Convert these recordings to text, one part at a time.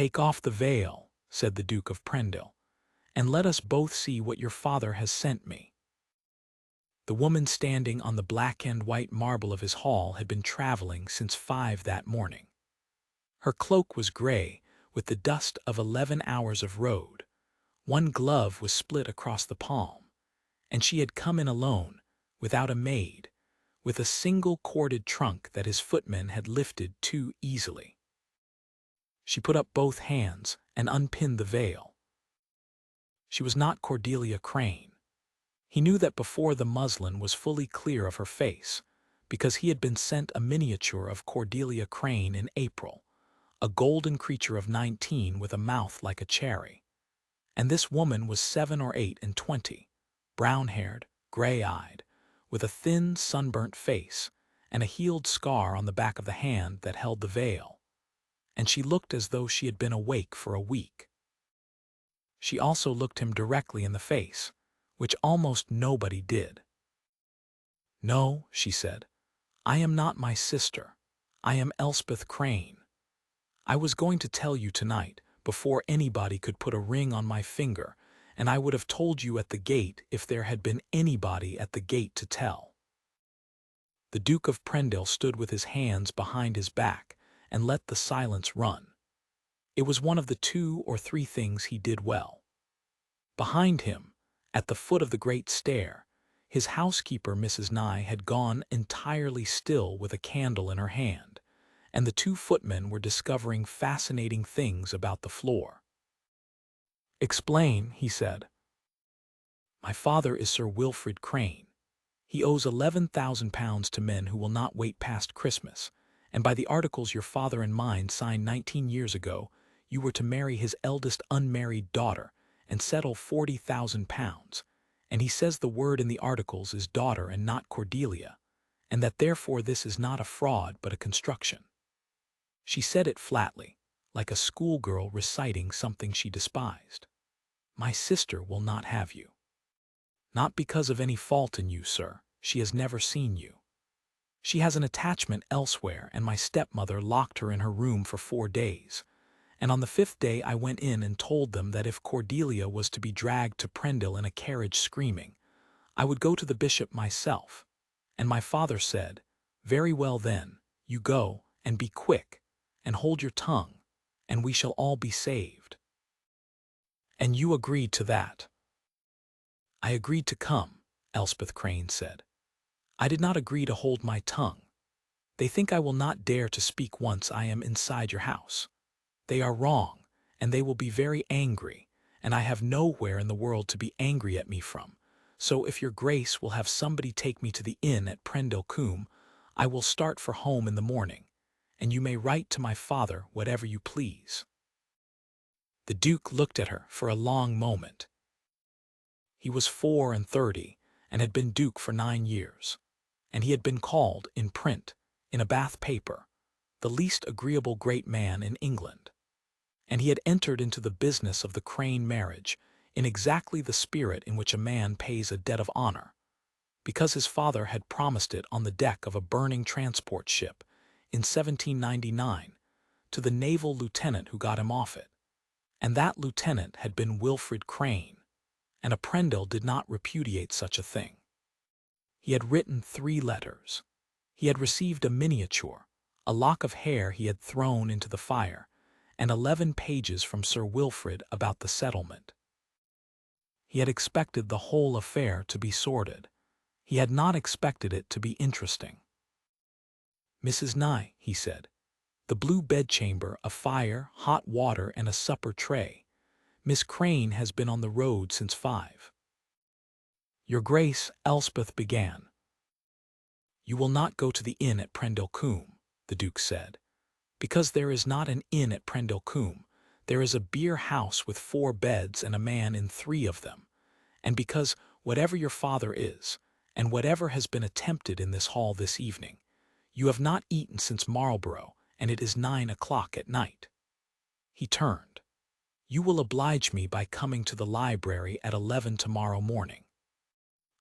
"Take off the veil," said the Duke of Prendale, "and let us both see what your father has sent me." The woman standing on the black-and white marble of his hall had been traveling since 5 that morning. Her cloak was gray, with the dust of 11 hours of road. One glove was split across the palm, and she had come in alone, without a maid, with a single corded trunk that his footman had lifted too easily. She put up both hands and unpinned the veil. She was not Cordelia Crane. He knew that before the muslin was fully clear of her face, because he had been sent a miniature of Cordelia Crane in April, a golden creature of 19 with a mouth like a cherry. And this woman was 7 or 8 and 20, brown-haired, gray-eyed, with a thin, sunburnt face and a healed scar on the back of the hand that held the veil. And she looked as though she had been awake for a week. She also looked him directly in the face, which almost nobody did. "No," she said, "I am not my sister. I am Elspeth Crane. I was going to tell you tonight, before anybody could put a ring on my finger, and I would have told you at the gate if there had been anybody at the gate to tell." The Duke of Prendale stood with his hands behind his back and let the silence run. It was one of the 2 or 3 things he did well. Behind him, at the foot of the great stair, his housekeeper Mrs. Nye had gone entirely still with a candle in her hand, and the 2 footmen were discovering fascinating things about the floor. "Explain," he said. "My father is Sir Wilfrid Crane. He owes £11,000 to men who will not wait past Christmas, and by the articles your father and mine signed 19 years ago, you were to marry his eldest unmarried daughter and settle £40,000, and he says the word in the articles is daughter and not Cordelia, and that therefore this is not a fraud but a construction." She said it flatly, like a schoolgirl reciting something she despised. "My sister will not have you. Not because of any fault in you, sir. She has never seen you. She has an attachment elsewhere, and my stepmother locked her in her room for 4 days. And on the 5th day I went in and told them that if Cordelia was to be dragged to Prendel in a carriage screaming, I would go to the bishop myself. And my father said, 'Very well then, you go, and be quick, and hold your tongue, and we shall all be saved.' And you agreed to that." "I agreed to come," Elspeth Crane said. "I did not agree to hold my tongue. They think I will not dare to speak once I am inside your house. They are wrong, and they will be very angry, and I have nowhere in the world to be angry at me from. So if your grace will have somebody take me to the inn at Prendel Coombe, I will start for home in the morning, and you may write to my father whatever you please." The Duke looked at her for a long moment. He was 34 and had been Duke for 9 years, and he had been called, in print, in a Bath paper, the least agreeable great man in England. And he had entered into the business of the Crane marriage in exactly the spirit in which a man pays a debt of honor, because his father had promised it on the deck of a burning transport ship in 1799 to the naval lieutenant who got him off it. And that lieutenant had been Wilfrid Crane, and a Prendel did not repudiate such a thing. He had written 3 letters. He had received a miniature, a lock of hair he had thrown into the fire, and 11 pages from Sir Wilfrid about the settlement. He had expected the whole affair to be sordid. He had not expected it to be interesting. "Mrs. Nye," he said, "the blue bedchamber, a fire, hot water, and a supper tray. Miss Crane has been on the road since 5. "Your Grace," Elspeth began. "You will not go to the inn at Prendel Coombe," the Duke said, "because there is not an inn at Prendel Coombe. There is a beer house with 4 beds and a man in 3 of them, and because whatever your father is, and whatever has been attempted in this hall this evening, you have not eaten since Marlborough, and it is 9 o'clock at night." He turned. "You will oblige me by coming to the library at 11 tomorrow morning.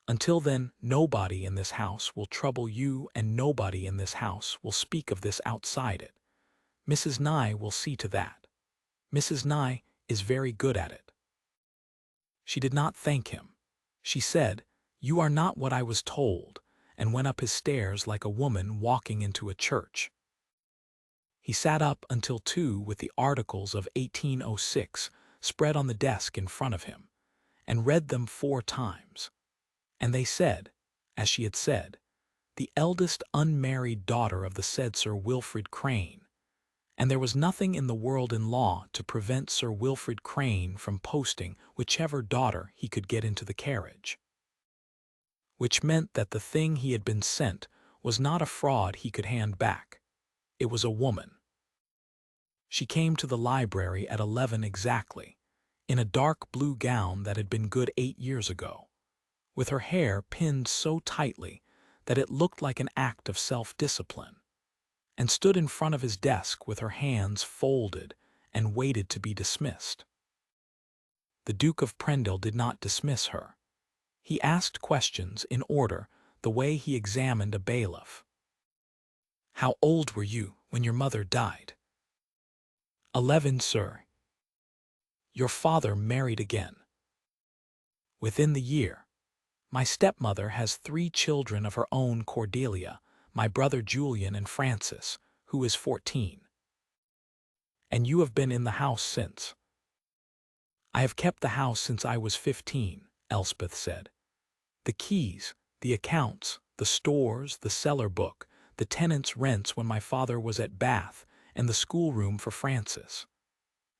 Until then, nobody in this house will trouble you, and nobody in this house will speak of this outside it. Mrs. Nye will see to that. Mrs. Nye is very good at it." She did not thank him. She said, "You are not what I was told," and went up his stairs like a woman walking into a church. He sat up until 2 with the articles of 1806 spread on the desk in front of him, and read them 4 times. And they said, as she had said, the eldest unmarried daughter of the said Sir Wilfrid Crane, and there was nothing in the world in law to prevent Sir Wilfrid Crane from posting whichever daughter he could get into the carriage. Which meant that the thing he had been sent was not a fraud he could hand back. It was a woman. She came to the library at 11 exactly, in a dark blue gown that had been good 8 years ago, with her hair pinned so tightly that it looked like an act of self-discipline, and stood in front of his desk with her hands folded and waited to be dismissed. The Duke of Prendale did not dismiss her. He asked questions in order, the way he examined a bailiff. "How old were you when your mother died?" 11, sir." "Your father married again?" "Within the year. My stepmother has 3 children of her own, Cordelia, my brother Julian, and Francis, who is 14. "And you have been in the house since?" "I have kept the house since I was 15, Elspeth said. "The keys, the accounts, the stores, the cellar book, the tenants' rents when my father was at Bath, and the schoolroom for Francis.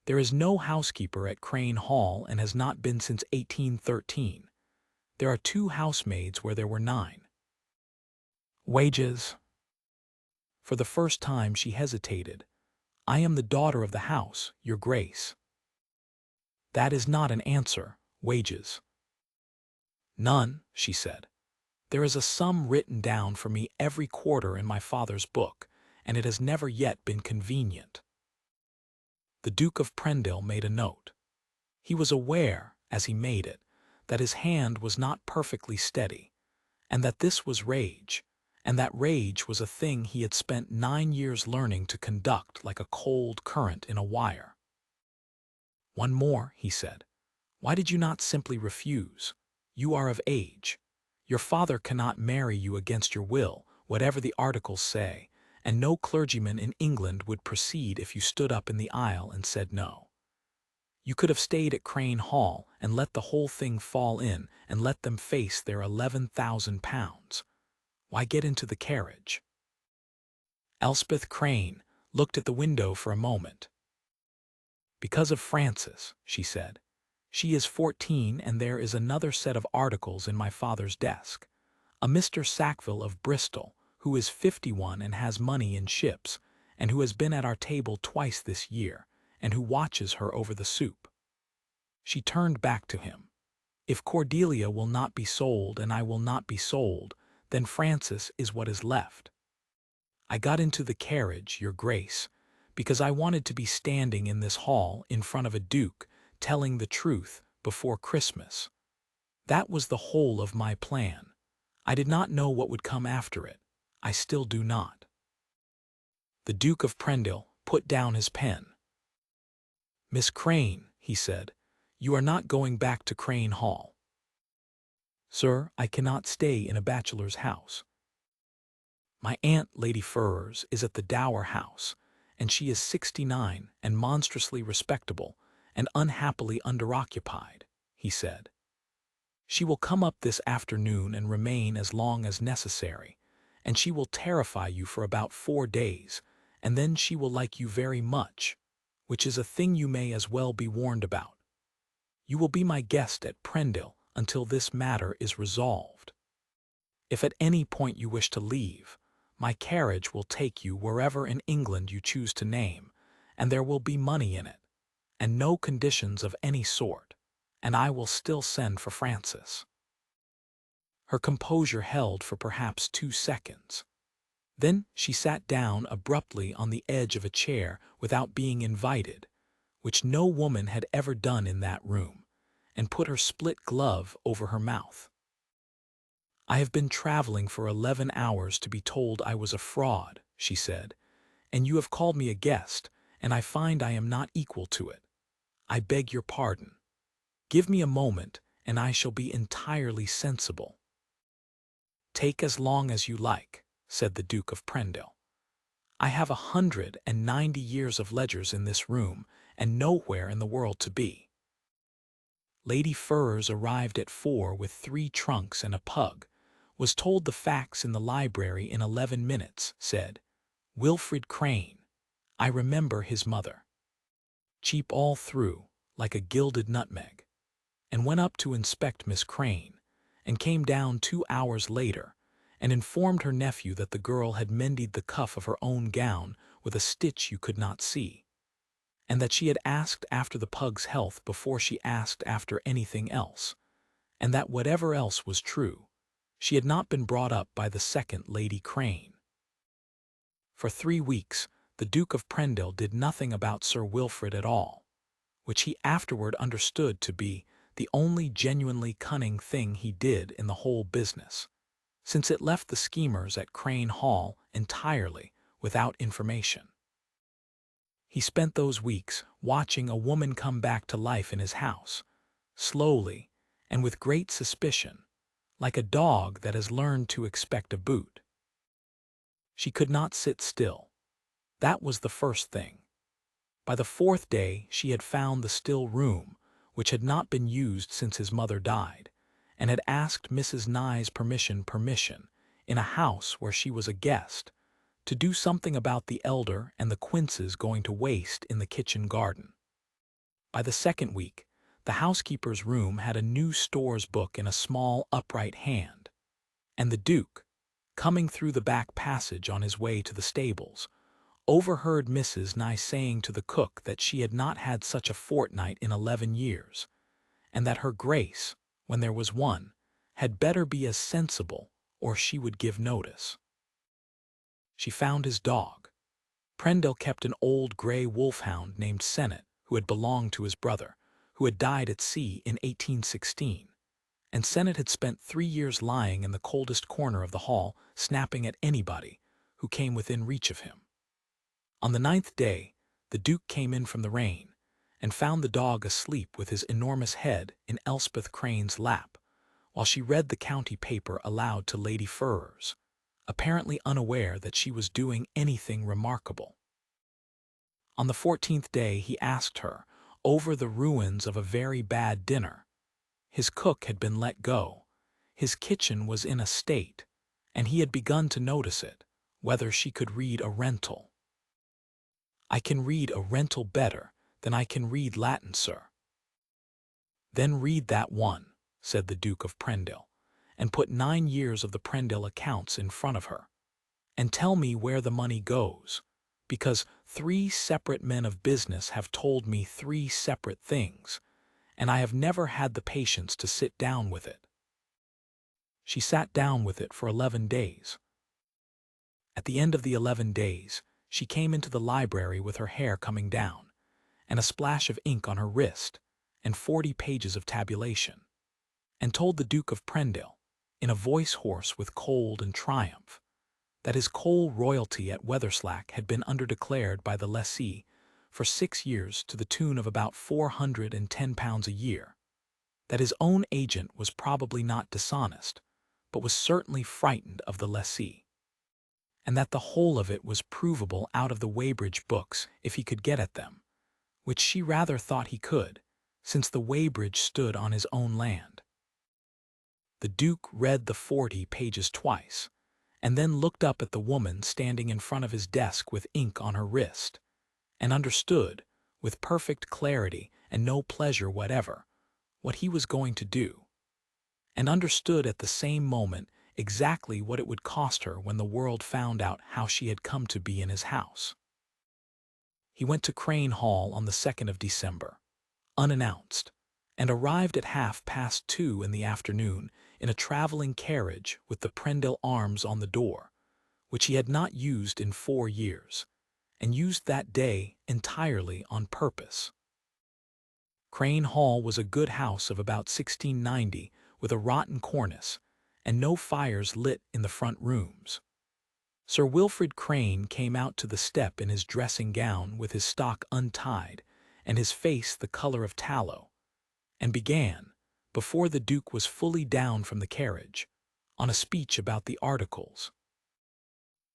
There is no housekeeper at Crane Hall and has not been since 1813. There are 2 housemaids where there were 9. "Wages?" For the first time she hesitated. "I am the daughter of the house, your grace." "That is not an answer. Wages?" "None," she said. "There is a sum written down for me every quarter in my father's book, and it has never yet been convenient." The Duke of Prendale made a note. He was aware, as he made it, that his hand was not perfectly steady, and that this was rage, and that rage was a thing he had spent 9 years learning to conduct like a cold current in a wire. "One more," he said. "Why did you not simply refuse? You are of age. Your father cannot marry you against your will, whatever the articles say, and no clergyman in England would proceed if you stood up in the aisle and said no. You could have stayed at Crane Hall and let the whole thing fall in and let them face their £11,000. Why get into the carriage?" Elspeth Crane looked at the window for a moment. "Because of Frances," she said. "She is 14, and there is another set of articles in my father's desk. A Mr. Sackville of Bristol, who is 51 and has money in ships, and who has been at our table twice this year, and who watches her over the soup." She turned back to him. "If Cordelia will not be sold and I will not be sold, then Francis is what is left. I got into the carriage, your grace, because I wanted to be standing in this hall in front of a duke, telling the truth before Christmas. That was the whole of my plan. I did not know what would come after it. I still do not." The Duke of Prendale put down his pen. "Miss Crane," he said, "you are not going back to Crane Hall." "Sir, I cannot stay in a bachelor's house. My aunt, Lady Ferrers, is at the Dower House, and she is 69 and monstrously respectable and unhappily underoccupied," he said. "She will come up this afternoon and remain as long as necessary, and she will terrify you for about 4 days, and then she will like you very much, which is a thing you may as well be warned about. You will be my guest at Prendel until this matter is resolved. If at any point you wish to leave, my carriage will take you wherever in England you choose to name, and there will be money in it, and no conditions of any sort, and I will still send for Francis." Her composure held for perhaps 2 seconds. Then she sat down abruptly on the edge of a chair without being invited, which no woman had ever done in that room, and put her split glove over her mouth. "I have been traveling for 11 hours to be told I was a fraud," she said, "and you have called me a guest, and I find I am not equal to it. I beg your pardon. Give me a moment, and I shall be entirely sensible." "Take as long as you like," said the Duke of Prendale. "I have 190 years of ledgers in this room, and nowhere in the world to be." Lady Furze arrived at 4 with 3 trunks and a pug, was told the facts in the library in 11 minutes, said, "Wilfrid Crane. I remember his mother. Cheap all through, like a gilded nutmeg," and went up to inspect Miss Crane, and came down 2 hours later, and informed her nephew that the girl had mended the cuff of her own gown with a stitch you could not see, and that she had asked after the pug's health before she asked after anything else, and that whatever else was true, she had not been brought up by the second Lady Crane. For 3 weeks, the Duke of Prendale did nothing about Sir Wilfrid at all, which he afterward understood to be the only genuinely cunning thing he did in the whole business, since it left the schemers at Crane Hall entirely without information. He spent those weeks watching a woman come back to life in his house, slowly and with great suspicion, like a dog that has learned to expect a boot. She could not sit still. That was the first thing. By the 4th day she had found the still room, which had not been used since his mother died, and had asked Mrs. Nye's permission, in a house where she was a guest, to do something about the elder and the quinces going to waste in the kitchen garden. By the 2nd week, the housekeeper's room had a new store's book in a small upright hand, and the Duke, coming through the back passage on his way to the stables, overheard Mrs. Nye saying to the cook that she had not had such a fortnight in 11 years, and that her Grace, when there was one, had better be as sensible, or she would give notice. She found his dog. Prendel kept an old grey wolfhound named Senet, who had belonged to his brother, who had died at sea in 1816, and Senet had spent 3 years lying in the coldest corner of the hall, snapping at anybody who came within reach of him. On the 9th day, the Duke came in from the rain, and found the dog asleep with his enormous head in Elspeth Crane's lap, while she read the county paper aloud to Lady Furze, apparently unaware that she was doing anything remarkable. On the 14th day he asked her, over the ruins of a very bad dinner. His cook had been let go, his kitchen was in a state, and he had begun to notice it, whether she could read a rental. "I can read a rental better than I can read Latin, sir." "Then read that one," said the Duke of Prendale, and put 9 years of the Prendale accounts in front of her. "And tell me where the money goes, because 3 separate men of business have told me 3 separate things, and I have never had the patience to sit down with it." She sat down with it for 11 days. At the end of the 11 days, she came into the library with her hair coming down, and a splash of ink on her wrist, and 40 pages of tabulation, and told the Duke of Prendale, in a voice hoarse with cold and triumph, that his coal royalty at Weatherslack had been underdeclared by the lessee for 6 years to the tune of about £410 a year, that his own agent was probably not dishonest, but was certainly frightened of the lessee, and that the whole of it was provable out of the Weybridge books if he could get at them, which she rather thought he could, since the Weybridge stood on his own land. The Duke read the 40 pages twice, and then looked up at the woman standing in front of his desk with ink on her wrist, and understood, with perfect clarity and no pleasure whatever, what he was going to do, and understood at the same moment exactly what it would cost her when the world found out how she had come to be in his house. He went to Crane Hall on the 2nd of December, unannounced, and arrived at 2:30 in the afternoon in a traveling carriage with the Prendel arms on the door, which he had not used in 4 years, and used that day entirely on purpose. Crane Hall was a good house of about 1690, with a rotten cornice, and no fires lit in the front rooms. Sir Wilfrid Crane came out to the step in his dressing gown with his stock untied and his face the color of tallow, and began, before the Duke was fully down from the carriage, on a speech about the articles.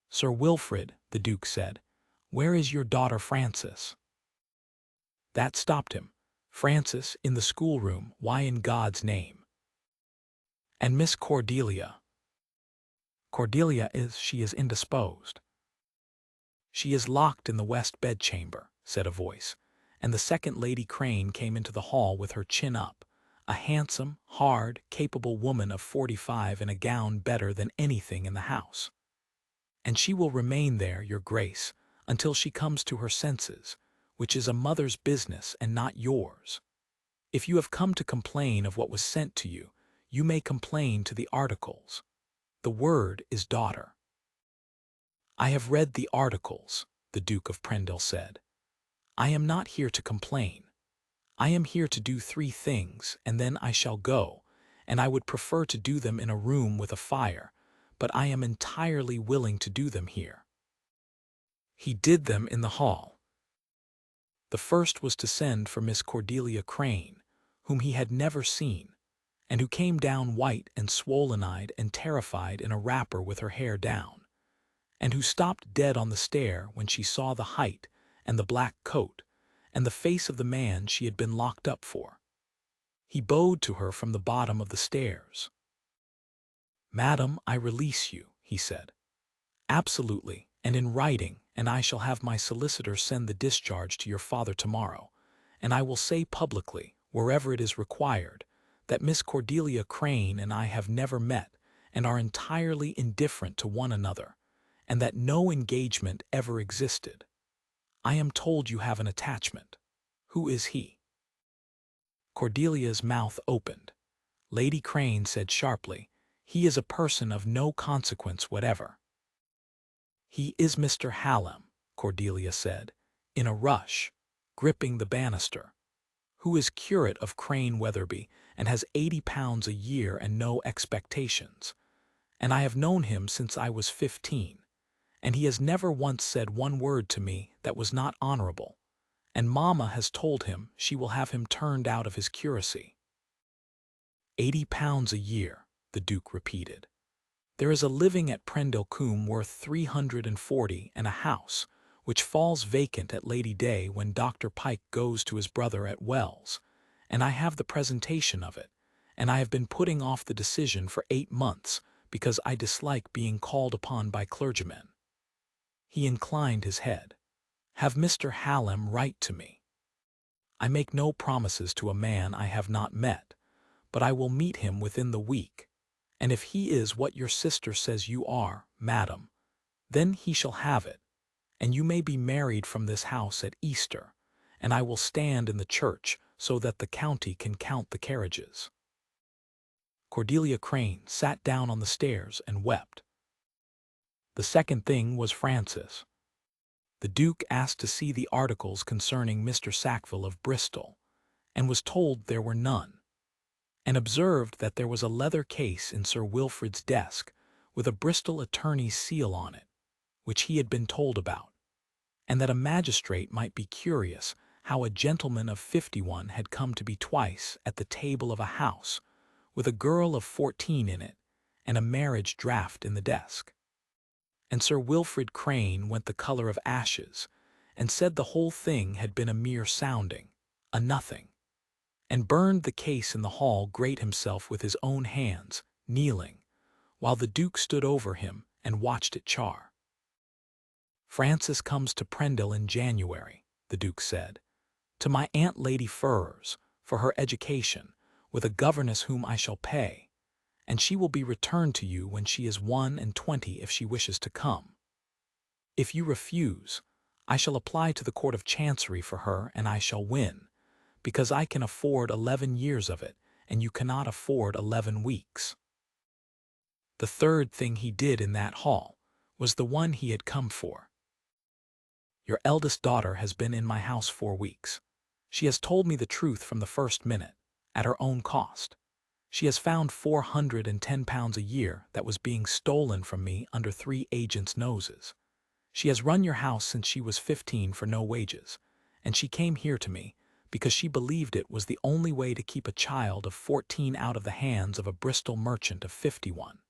"Sir Wilfrid," the Duke said, "where is your daughter Frances?" That stopped him. "Frances, in the schoolroom, why in God's name? And Miss Cordelia?" She is indisposed." "She is locked in the west bedchamber," said a voice, and the second Lady Crane came into the hall with her chin up, a handsome, hard, capable woman of 45 in a gown better than anything in the house. "And she will remain there, your grace, until she comes to her senses, which is a mother's business and not yours. If you have come to complain of what was sent to you, you may complain to the articles. The word is daughter." "I have read the articles," the Duke of Prendale said. "I am not here to complain. I am here to do 3 things, and then I shall go, and I would prefer to do them in a room with a fire, but I am entirely willing to do them here." He did them in the hall. The first was to send for Miss Cordelia Crane, whom he had never seen, and who came down white and swollen-eyed and terrified in a wrapper with her hair down, and who stopped dead on the stair when she saw the height and the black coat and the face of the man she had been locked up for. He bowed to her from the bottom of the stairs. "Madam, I release you," he said. "Absolutely, and in writing, and I shall have my solicitor send the discharge to your father tomorrow, and I will say publicly, wherever it is required, that Miss Cordelia Crane and I have never met and are entirely indifferent to one another, and that no engagement ever existed. I am told you have an attachment. Who is he?" Cordelia's mouth opened. Lady Crane said sharply, "He is a person of no consequence whatever." "He is Mr. Hallam," Cordelia said, in a rush, gripping the banister, "who is curate of Crane Weatherby and has £80 a year and no expectations. And I have known him since I was 15, and he has never once said one word to me that was not honorable, and Mamma has told him she will have him turned out of his curacy." £80 a year, the Duke repeated. "There is a living at Prendel Coombe worth 340 and a house, which falls vacant at Lady Day when Dr. Pike goes to his brother at Wells, and I have the presentation of it, and I have been putting off the decision for 8 months because I dislike being called upon by clergymen." He inclined his head. "Have Mr. Hallam write to me. I make no promises to a man I have not met, but I will meet him within the week, and if he is what your sister says you are, madam, then he shall have it, and you may be married from this house at Easter, and I will stand in the church so that the county can count the carriages." Cordelia Crane sat down on the stairs and wept. The second thing was Frances. The Duke asked to see the articles concerning Mr. Sackville of Bristol, and was told there were none, and observed that there was a leather case in Sir Wilfrid's desk with a Bristol attorney's seal on it, which he had been told about, and that a magistrate might be curious how a gentleman of 51 had come to be twice at the table of a house with a girl of 14 in it and a marriage draft in the desk. And Sir Wilfrid Crane went the color of ashes, and said the whole thing had been a mere sounding, a nothing, and burned the case in the hall grate himself with his own hands, kneeling, while the Duke stood over him and watched it char. "Frances comes to Prendel in January," the Duke said, "to my Aunt Lady Ferrers, for her education, with a governess whom I shall pay, and she will be returned to you when she is 21 if she wishes to come. If you refuse, I shall apply to the Court of Chancery for her and I shall win, because I can afford 11 years of it, and you cannot afford 11 weeks." The third thing he did in that hall was the one he had come for. "Your eldest daughter has been in my house 4 weeks. She has told me the truth from the first minute, at her own cost. She has found £410 a year that was being stolen from me under 3 agents' noses. She has run your house since she was 15 for no wages, and she came here to me because she believed it was the only way to keep a child of 14 out of the hands of a Bristol merchant of 51.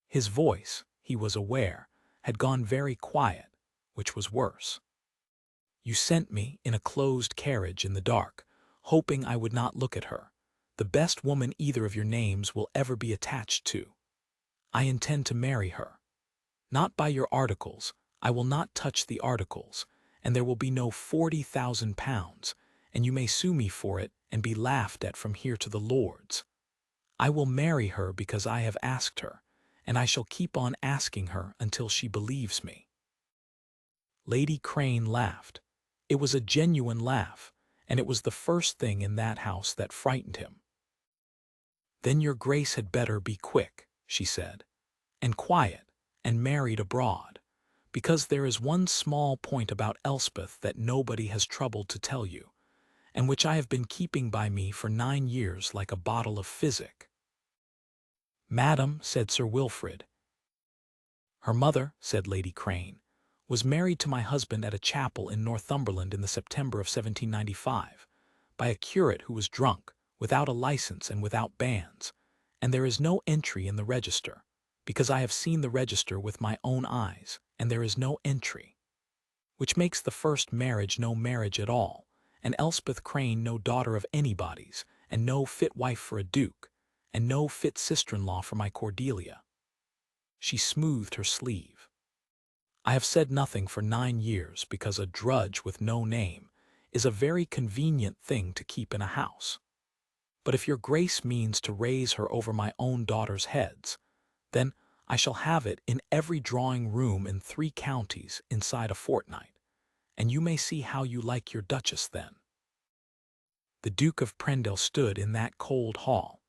His voice, he was aware, had gone very quiet, which was worse. You sent me in a closed carriage in the dark, hoping I would not look at her, the best woman either of your names will ever be attached to. I intend to marry her. Not by your articles, I will not touch the articles, and there will be no £40,000, and you may sue me for it and be laughed at from here to the Lords. I will marry her because I have asked her, and I shall keep on asking her until she believes me. Lady Crane laughed. It was a genuine laugh, and it was the first thing in that house that frightened him. Then your grace had better be quick, she said, and quiet, and married abroad, because there is one small point about Elspeth that nobody has troubled to tell you, and which I have been keeping by me for 9 years like a bottle of physic. Madam, said Sir Wilfrid. Her mother, said Lady Crane, was married to my husband at a chapel in Northumberland in the September of 1795, by a curate who was drunk, without a license and without banns, and there is no entry in the register, because I have seen the register with my own eyes, and there is no entry. Which makes the first marriage no marriage at all, and Elspeth Crane no daughter of anybody's, and no fit wife for a duke, and no fit sister-in-law for my Cordelia. She smoothed her sleeve. I have said nothing for 9 years because a drudge with no name is a very convenient thing to keep in a house. But if your grace means to raise her over my own daughters' heads, then I shall have it in every drawing-room in 3 counties inside a fortnight, and you may see how you like your duchess then. The Duke of Prendale stood in that cold hall,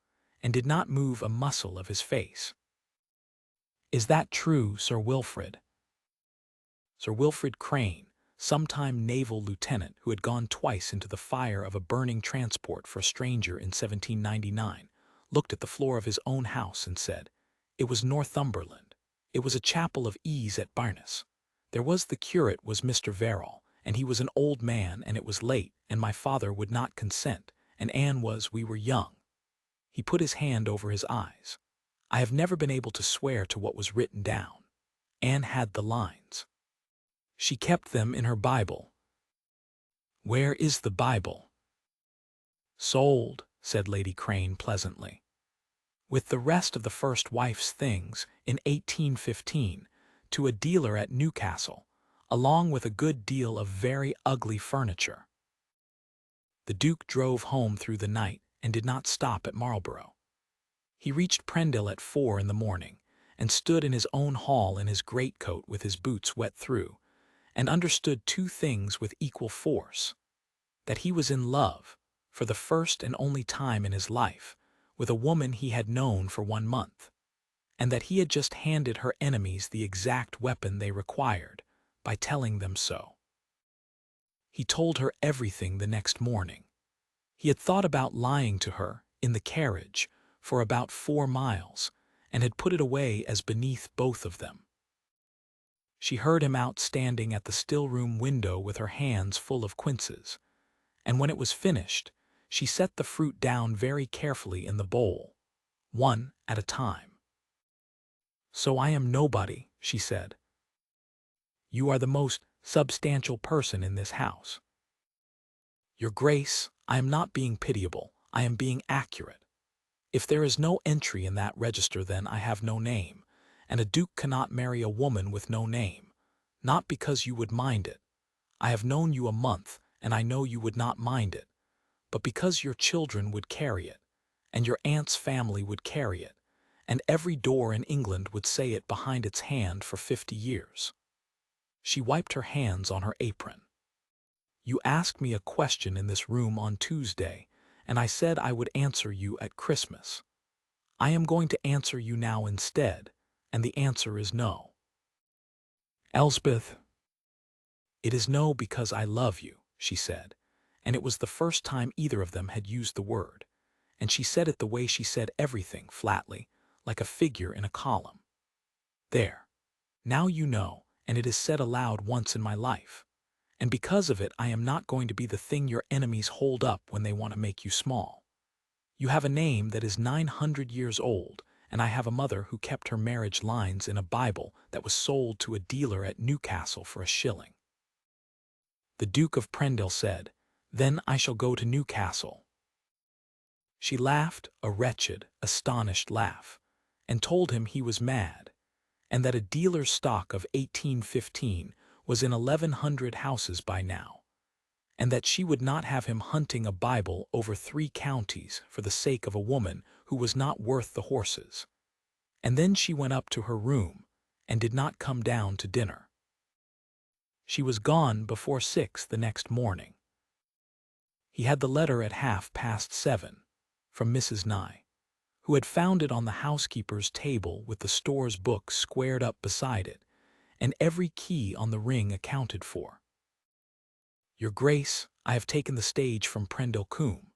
and did not move a muscle of his face. Is that true, Sir Wilfrid? Sir Wilfrid Crane, sometime naval lieutenant who had gone twice into the fire of a burning transport for a stranger in 1799, looked at the floor of his own house and said, it was Northumberland. It was a chapel of ease at Barnes. There was the curate was Mr. Verrall, and he was an old man, and it was late, and my father would not consent, and Anne we were young. He put his hand over his eyes. I have never been able to swear to what was written down. Anne had the lines. She kept them in her Bible. Where is the Bible? Sold, said Lady Crane pleasantly. With the rest of the first wife's things in 1815 to a dealer at Newcastle, along with a good deal of very ugly furniture. The Duke drove home through the night and did not stop at Marlborough. He reached Prendel at 4 in the morning and stood in his own hall in his greatcoat with his boots wet through, and understood 2 things with equal force: that he was in love, for the first and only time in his life, with a woman he had known for 1 month, and that he had just handed her enemies the exact weapon they required, by telling them so. He told her everything the next morning. He had thought about lying to her, in the carriage, for about 4 miles, and had put it away as beneath both of them. She heard him out standing at the still-room window with her hands full of quinces, and when it was finished, she set the fruit down very carefully in the bowl, one at a time. So I am nobody, she said. You are the most substantial person in this house. Your Grace, I am not being pitiable, I am being accurate. If there is no entry in that register, then I have no name, and a duke cannot marry a woman with no name, not because you would mind it. I have known you a month, and I know you would not mind it, but because your children would carry it, and your aunt's family would carry it, and every door in England would say it behind its hand for 50 years. She wiped her hands on her apron. You asked me a question in this room on Tuesday, and I said I would answer you at Christmas. I am going to answer you now instead, and the answer is no. Elspeth. It is no because I love you, she said, and it was the first time either of them had used the word, and she said it the way she said everything, flatly, like a figure in a column. There. Now you know, and it is said aloud once in my life. And because of it I am not going to be the thing your enemies hold up when they want to make you small. You have a name that is 900 years old, and I have a mother who kept her marriage lines in a Bible that was sold to a dealer at Newcastle for a shilling. The Duke of Prendale said, "Then I shall go to Newcastle." She laughed, a wretched, astonished laugh, and told him he was mad, and that a dealer's stock of 1815 was in 1100 houses by now, and that she would not have him hunting a Bible over 3 counties for the sake of a woman who was not worth the horses. And then she went up to her room, and did not come down to dinner. She was gone before 6 the next morning. He had the letter at 7:30, from Mrs. Nye, who had found it on the housekeeper's table with the store's books squared up beside it, and every key on the ring accounted for. "Your Grace, I have taken the stage from Prendel Coombe.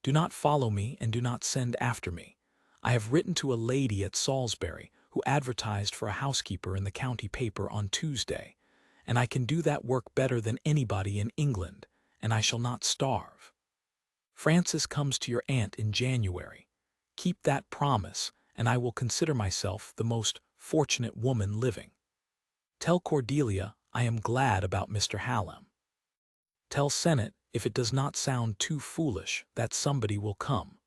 Do not follow me and do not send after me. I have written to a lady at Salisbury who advertised for a housekeeper in the county paper on Tuesday, and I can do that work better than anybody in England, and I shall not starve. Frances comes to your aunt in January. Keep that promise, and I will consider myself the most fortunate woman living. Tell Cordelia I am glad about Mr. Hallam. Tell Sennet, if it does not sound too foolish, that somebody will come.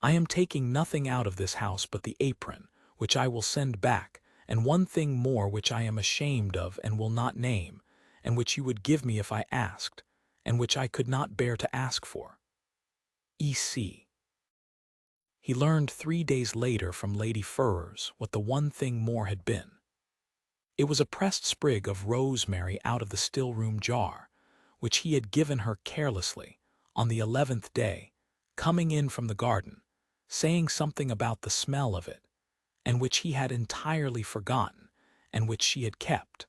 I am taking nothing out of this house but the apron, which I will send back, and one thing more which I am ashamed of and will not name, and which you would give me if I asked, and which I could not bear to ask for. E.C." He learned 3 days later from Lady Ferrers what the one thing more had been. It was a pressed sprig of rosemary out of the still-room jar, which he had given her carelessly, on the 11th day, coming in from the garden, saying something about the smell of it, and which he had entirely forgotten, and which she had kept.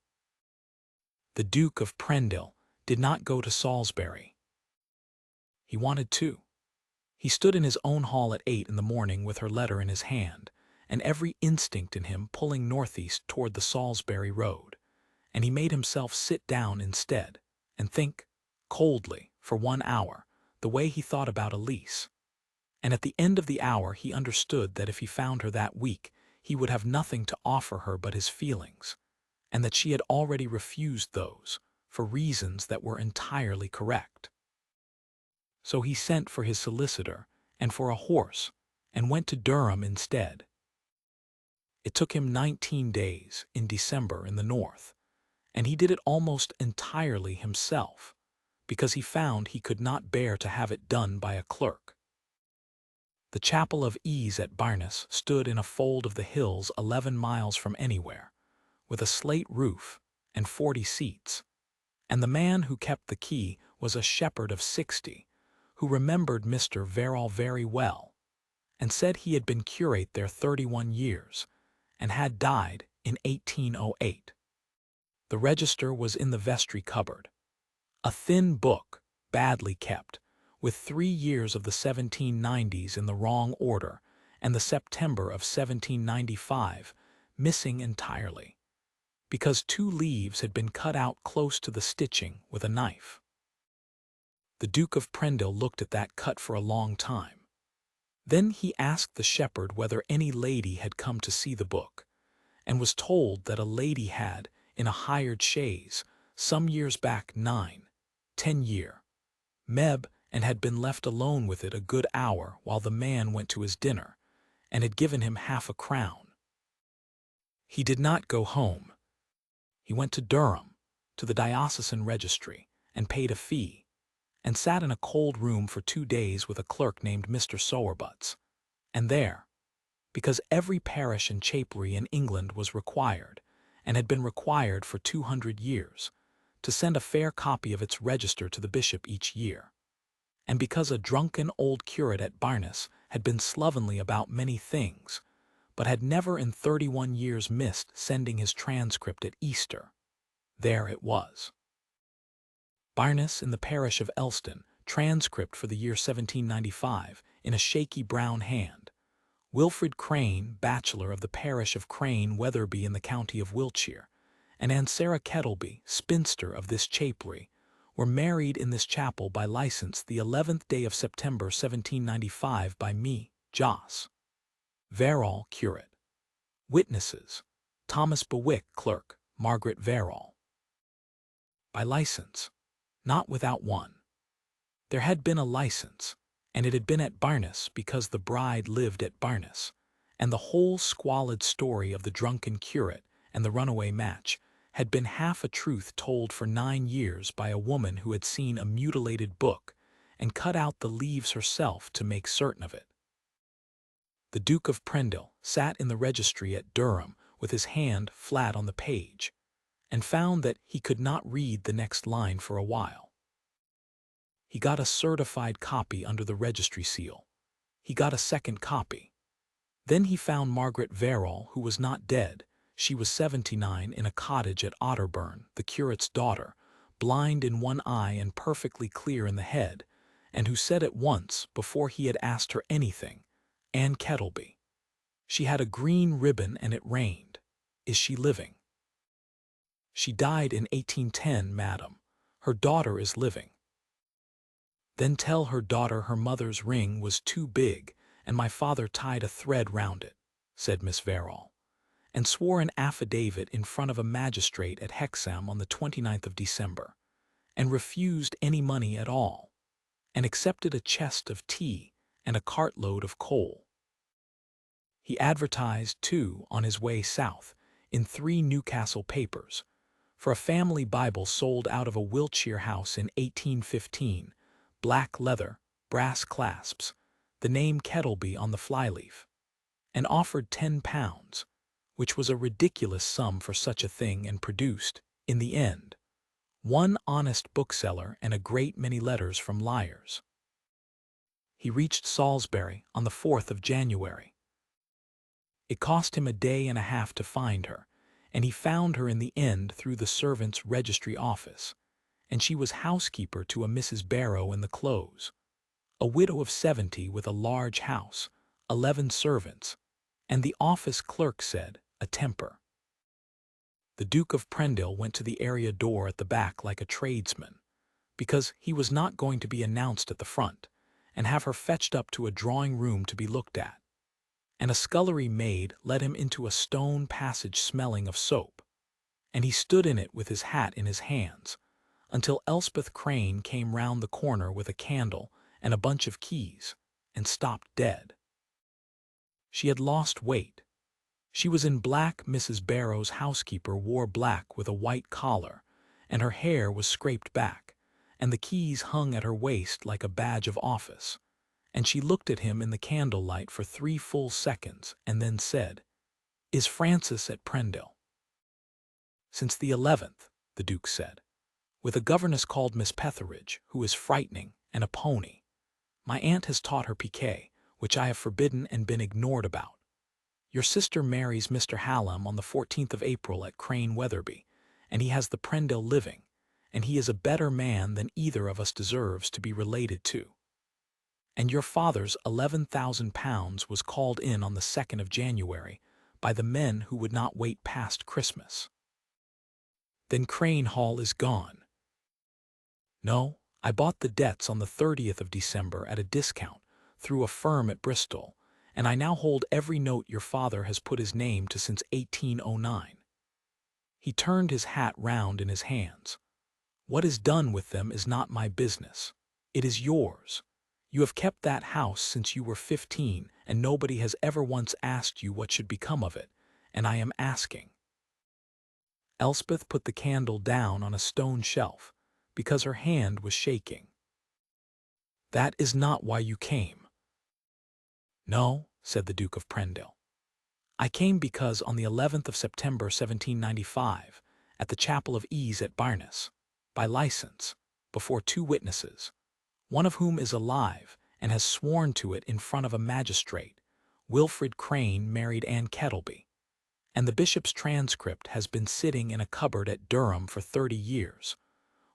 The Duke of Prendale did not go to Salisbury. He wanted to. He stood in his own hall at 8 in the morning with her letter in his hand, and every instinct in him pulling northeast toward the Salisbury road, and he made himself sit down instead, and think, coldly, for 1 hour, the way he thought about Elise. And at the end of the hour he understood that if he found her that week, he would have nothing to offer her but his feelings, and that she had already refused those, for reasons that were entirely correct. So he sent for his solicitor and for a horse, and went to Durham instead. It took him 19 days, in December in the north, and he did it almost entirely himself, because he found he could not bear to have it done by a clerk. The Chapel of Ease at Barnes stood in a fold of the hills 11 miles from anywhere, with a slate roof and 40 seats, and the man who kept the key was a shepherd of 60, who remembered Mr. Verrall very well, and said he had been curate there 31 years, and had died in 1808. The register was in the vestry cupboard, a thin book, badly kept, with 3 years of the 1790s in the wrong order, and the September of 1795 missing entirely, because 2 leaves had been cut out close to the stitching with a knife. The Duke of Prendale looked at that cut for a long time. Then he asked the shepherd whether any lady had come to see the book, and was told that a lady had, in a hired chaise, some years back 9-10 year, Meb, and had been left alone with it a good hour while the man went to his dinner, and had given him half a crown. He did not go home. He went to Durham, to the diocesan registry, and paid a fee, and sat in a cold room for 2 days with a clerk named Mr. Sowerbutt's, and there, because every parish and chapelry in England was required, and had been required for 200 years, to send a fair copy of its register to the bishop each year, and because a drunken old curate at Barnes had been slovenly about many things, but had never in 31 years missed sending his transcript at Easter. There it was. Barnes in the parish of Elston, transcript for the year 1795, in a shaky brown hand. Wilfred Crane, bachelor of the parish of Crane Wetherby in the county of Wiltshire, and Anne Sarah Kettleby, spinster of this chapelry, were married in this chapel by license the 11th day of September 1795 by me, Jos. Verrall, curate. Witnesses: Thomas Bewick, clerk, Margaret Verrall. By license, not without one. There had been a license, and it had been at Barnes because the bride lived at Barnes, and the whole squalid story of the drunken curate and the runaway match had been half a truth told for 9 years by a woman who had seen a mutilated book and cut out the leaves herself to make certain of it. The Duke of Prendale sat in the registry at Durham with his hand flat on the page, and found that he could not read the next line for a while. He got a certified copy under the registry seal. He got a second copy. Then he found Margaret Verrall, who was not dead. She was 79 in a cottage at Otterburn, the curate's daughter, blind in one eye and perfectly clear in the head, and who said at once, before he had asked her anything, "Anne Kettleby. She had a green ribbon and it rained. Is she living?" "She died in 1810, madam. Her daughter is living." "Then tell her daughter her mother's ring was too big, and my father tied a thread round it," said Miss Verrall, and swore an affidavit in front of a magistrate at Hexham on the 29th of December, and refused any money at all, and accepted a chest of tea and a cartload of coal. He advertised, too, on his way south, in 3 Newcastle papers, for a family Bible sold out of a Wiltshire house in 1815, black leather, brass clasps, the name Kettleby on the flyleaf, and offered £10, which was a ridiculous sum for such a thing, and produced, in the end, one honest bookseller and a great many letters from liars. He reached Salisbury on the 4th of January. It cost him a day and a half to find her, and he found her in the end through the servants' registry office, and she was housekeeper to a Mrs. Barrow in the Close, a widow of 70 with a large house, 11 servants, and the office clerk said, a temper. The Duke of Prendale went to the area door at the back like a tradesman, because he was not going to be announced at the front, and have her fetched up to a drawing-room to be looked at. And a scullery maid led him into a stone passage smelling of soap, and he stood in it with his hat in his hands, until Elspeth Crane came round the corner with a candle and a bunch of keys, and stopped dead. She had lost weight. She was in black. Mrs. Barrow's housekeeper wore black with a white collar, and her hair was scraped back, and the keys hung at her waist like a badge of office, and she looked at him in the candlelight for 3 full seconds, and then said, "Is Francis at Prendel?" "Since the 11th, the Duke said, with a governess called Miss Petheridge, who is frightening, and a pony. My aunt has taught her piquet, which I have forbidden and been ignored about. Your sister marries Mr. Hallam on the 14th of April at Crane Wetherby, and he has the Prendel living, and he is a better man than either of us deserves to be related to. And your father's £11,000 was called in on the 2nd of January by the men who would not wait past Christmas. Then Crane Hall is gone. No, I bought the debts on the 30th of December at a discount through a firm at Bristol, and I now hold every note your father has put his name to since 1809. He turned his hat round in his hands. What is done with them is not my business. It is yours. You have kept that house since you were 15, and nobody has ever once asked you what should become of it, and I am asking." Elspeth put the candle down on a stone shelf, because her hand was shaking. "That is not why you came." "No," said the Duke of Prendale. "I came because on the 11th of September 1795, at the Chapel of Ease at Barnes, by license, before 2 witnesses, one of whom is alive and has sworn to it in front of a magistrate, Wilfred Crane married Anne Kettleby, and the bishop's transcript has been sitting in a cupboard at Durham for 30 years,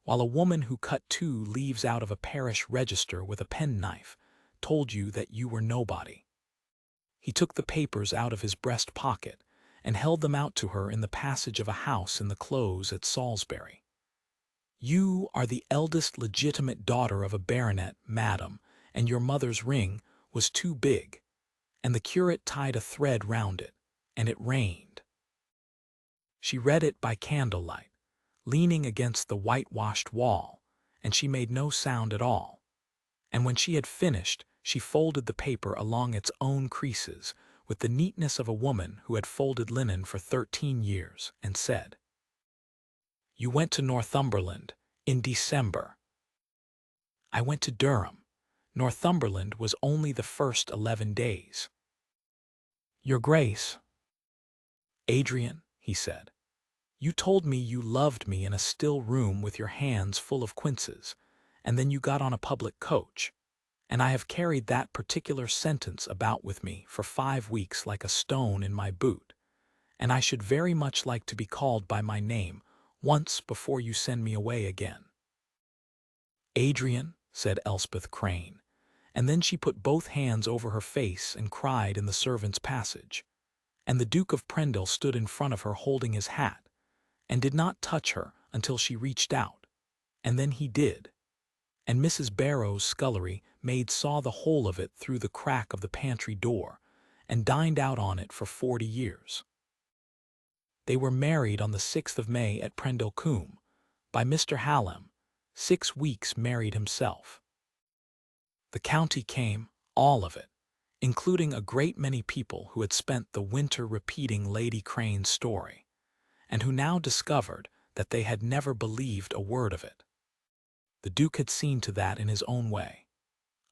while a woman who cut 2 leaves out of a parish register with a penknife told you that you were nobody." He took the papers out of his breast pocket and held them out to her in the passage of a house in the close at Salisbury. "You are the eldest legitimate daughter of a baronet, madam, and your mother's ring was too big," and the curate tied a thread round it, and it rained. She read it by candlelight, leaning against the whitewashed wall, and she made no sound at all. And when she had finished, she folded the paper along its own creases with the neatness of a woman who had folded linen for 13 years, and said, "You went to Northumberland in December." "I went to Durham. Northumberland was only the first 11 days." "Your Grace." "Adrian," he said, "you told me you loved me in a still room with your hands full of quinces, and then you got on a public coach, and I have carried that particular sentence about with me for 5 weeks like a stone in my boot, and I should very much like to be called by my name once before you send me away again." "Adrian," said Elspeth Crane, and then she put both hands over her face and cried in the servants' passage, and the Duke of Prendale stood in front of her holding his hat, and did not touch her until she reached out, and then he did, and Mrs. Barrow's scullery maid saw the whole of it through the crack of the pantry door, and dined out on it for 40 years. They were married on the 6th of May at Prendel Coombe, by Mr. Hallam, 6 weeks married himself. The county came, all of it, including a great many people who had spent the winter repeating Lady Crane's story, and who now discovered that they had never believed a word of it. The Duke had seen to that in his own way.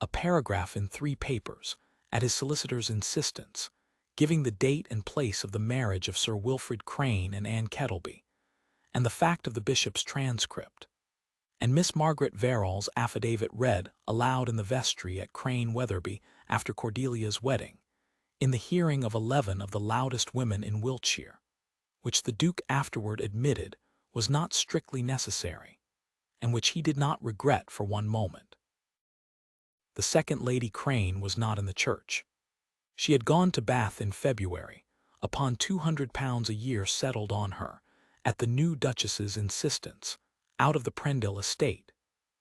A paragraph in 3 papers, at his solicitor's insistence, giving the date and place of the marriage of Sir Wilfrid Crane and Anne Kettleby, and the fact of the bishop's transcript, and Miss Margaret Verrall's affidavit read aloud in the vestry at Crane Weatherby after Cordelia's wedding, in the hearing of 11 of the loudest women in Wiltshire, which the Duke afterward admitted was not strictly necessary, and which he did not regret for one moment. The second Lady Crane was not in the church. She had gone to Bath in February, upon £200 a year settled on her, at the new Duchess's insistence, out of the Prendel estate.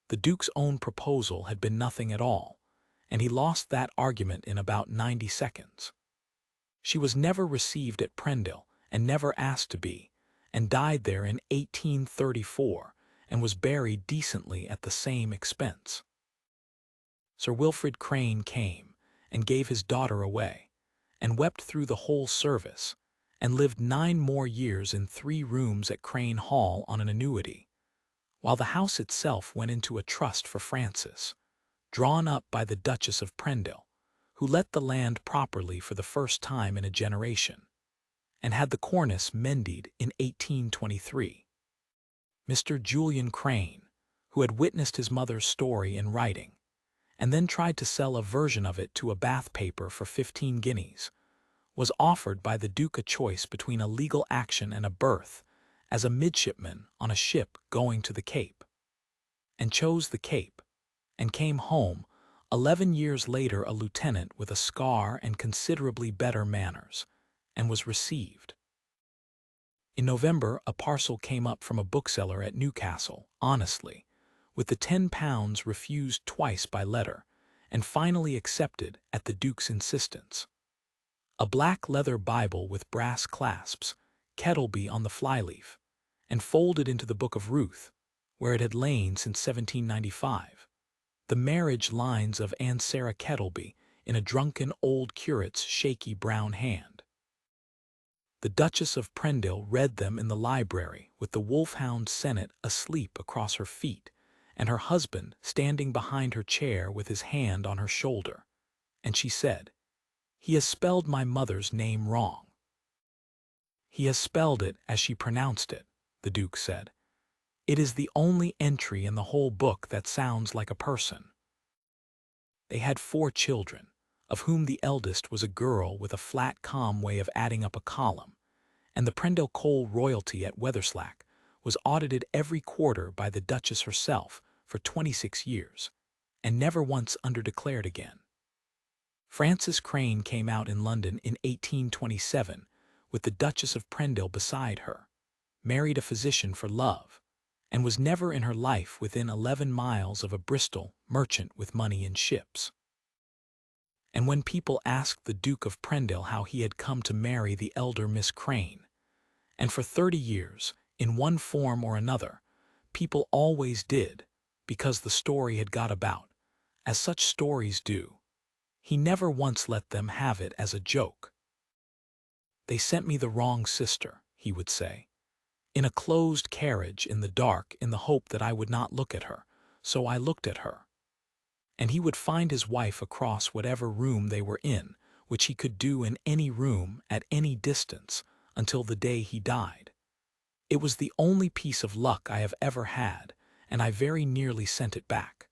The Duke's own proposal had been nothing at all, and he lost that argument in about 90 seconds. She was never received at Prendel, and never asked to be, and died there in 1834, and was buried decently at the same expense. Sir Wilfrid Crane came, and gave his daughter away, and wept through the whole service, and lived 9 more years in 3 rooms at Crane Hall on an annuity, while the house itself went into a trust for Francis, drawn up by the Duchess of Prendale, who let the land properly for the first time in a generation, and had the cornice mended in 1823. Mr. Julian Crane, who had witnessed his mother's story in writing, and then tried to sell a version of it to a Bath paper for 15 guineas, was offered by the Duke a choice between a legal action and a berth as a midshipman on a ship going to the Cape, and chose the Cape, and came home 11 years later a lieutenant with a scar and considerably better manners, and was received. In November a parcel came up from a bookseller at Newcastle, honestly, with the £10 refused twice by letter, and finally accepted at the Duke's insistence. A black leather Bible with brass clasps, Kettleby on the flyleaf, and folded into the Book of Ruth, where it had lain since 1795. The marriage lines of Anne Sarah Kettleby in a drunken old curate's shaky brown hand. The Duchess of Prendale read them in the library with the wolfhound Sennet asleep across her feet, and her husband standing behind her chair with his hand on her shoulder, and she said, "He has spelled my mother's name wrong." "He has spelled it as she pronounced it," the Duke said. "It is the only entry in the whole book that sounds like a person." They had 4 children, of whom the eldest was a girl with a flat, calm way of adding up a column, and the Prendel coal royalty at Weatherslack was audited every quarter by the Duchess herself for 26 years, and never once underdeclared again. Francis Crane came out in London in 1827 with the Duchess of Prendale beside her, married a physician for love, and was never in her life within 11 miles of a Bristol merchant with money in ships. And when people asked the Duke of Prendale how he had come to marry the elder Miss Crane, and for 30 years, in one form or another, people always did, because the story had got about, as such stories do. He never once let them have it as a joke. "They sent me the wrong sister," he would say, "in a closed carriage in the dark in the hope that I would not look at her, so I looked at her." And he would find his wife across whatever room they were in, which he could do in any room at any distance until the day he died. It was the only piece of luck I have ever had, and I very nearly sent it back.